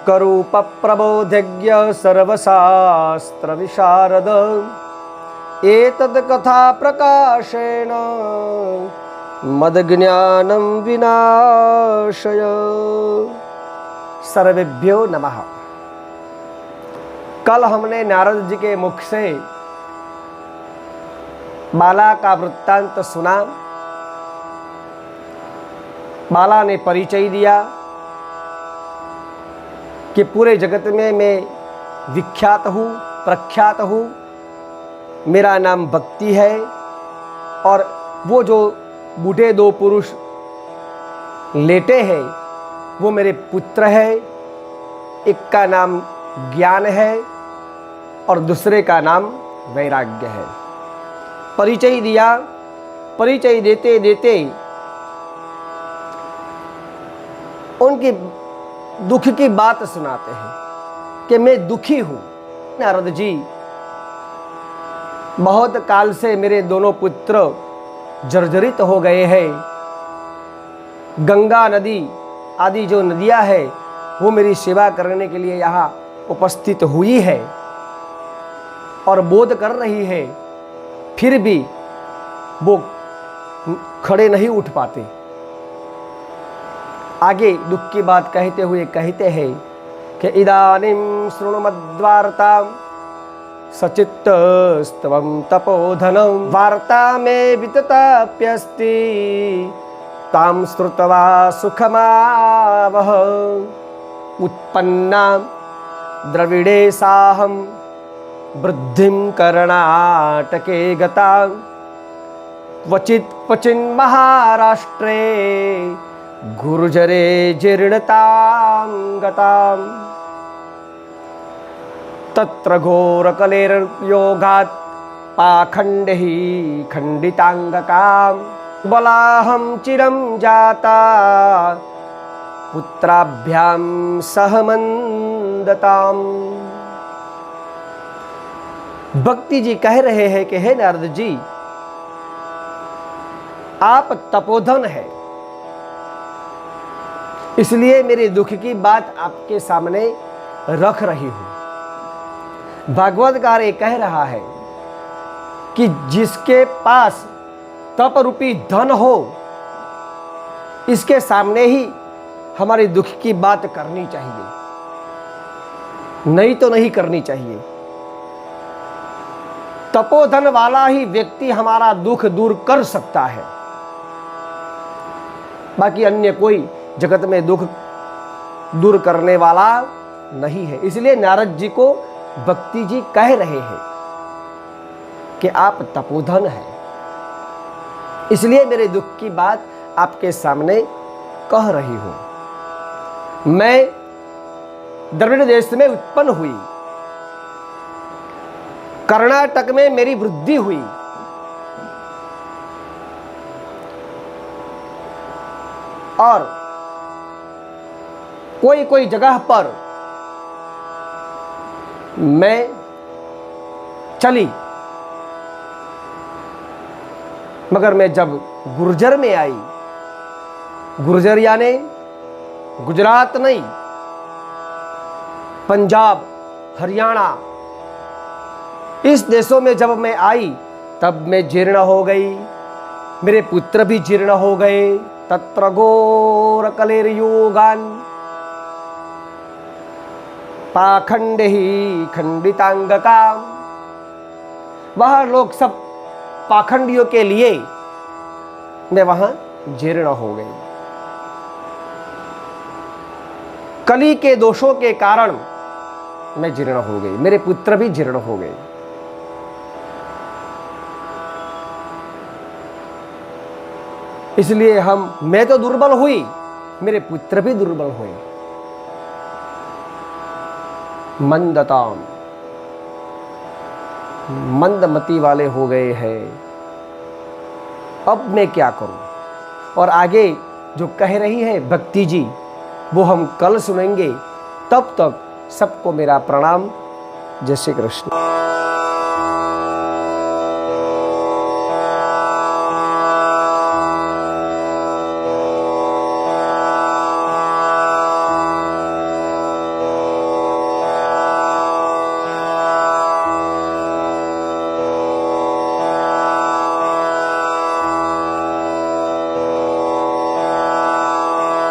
करूप प्रबोधज्ञ सर्वशास्त्र विशारद एतद् कथा प्रकाशेन मद्ज्ञानं विनाशय। सर्वेभ्यो नमः। कल हमने नारद जी के मुख से बाला का वृत्तांत सुना। बाला ने परिचय दिया कि पूरे जगत में मैं विख्यात हूँ, प्रख्यात हूँ, मेरा नाम भक्ति है और वो जो बूढ़े दो पुरुष लेटे हैं वो मेरे पुत्र है। एक का नाम ज्ञान है और दूसरे का नाम वैराग्य है। परिचय दिया। परिचय देते देते उनकी दुख की बात सुनाते हैं कि मैं दुखी हूं। नारद जी, बहुत काल से मेरे दोनों पुत्र जर्जरित हो गए हैं। गंगा नदी आदि जो नदियां है वो मेरी सेवा करने के लिए यहाँ उपस्थित हुई है और बोध कर रही है, फिर भी वो खड़े नहीं उठ पाते। आगे दुख की बात कहते हुए कहते हैं कि इदानीं शृणुमद्वार्तां सचित्तस्त्वं तपोधनं वार्ता मे वितताप्यस्ति तां श्रुत्वा सुखमावह उत्पन्ना द्रविडे साहं वृद्धिं कर्णाटके गता क्वचित् क्वचिन् महाराष्ट्रे गुर्जरे जीर्णतां गतां तत्र घोरकलेर्योगात् पाखण्डैः खण्डिताङ्गकां बलाहं चिरं जाता पुत्राभ्यां सह मंदताम्। भक्ति जी कह रहे हैं कि हे नारद जी, आप तपोधन है, इसलिए मेरे दुख की बात आपके सामने रख रही हूं। भागवतकार ये कह रहा है कि जिसके पास तप रूपी धन हो, इसके सामने ही हमारे दुख की बात करनी चाहिए, नहीं तो नहीं करनी चाहिए। तपोधन वाला ही व्यक्ति हमारा दुख दूर कर सकता है, बाकी अन्य कोई जगत में दुख दूर करने वाला नहीं है। इसलिए नारद जी को भक्ति जी कह रहे हैं कि आप तपोधन हैं, इसलिए मेरे दुख की बात आपके सामने कह रही हूं। मैं द्रविड़ देश में उत्पन्न हुई, कर्नाटक में मेरी वृद्धि हुई और कोई कोई जगह पर मैं चली, मगर मैं जब गुर्जर में आई, गुर्जर यानी गुजरात नहीं, पंजाब, हरियाणा, इस देशों में जब मैं आई तब मैं जीर्ण हो गई, मेरे पुत्र भी जीर्ण हो गए। तत्र घोर कलेर्योगान पाखंडैः खंडितांगकां, वह लोग सब पाखंडियों के लिए मैं वहां जीर्ण हो गई। कली के दोषों के कारण मैं जीर्ण हो गई, मेरे पुत्र भी जीर्ण हो गए। इसलिए मैं तो दुर्बल हुई, मेरे पुत्र भी दुर्बल हुए। मंदताम, मंदमती वाले हो गए हैं। अब मैं क्या करूं? और आगे जो कह रही है भक्ति जी वो हम कल सुनेंगे। तब तक सबको मेरा प्रणाम। जय श्री कृष्ण।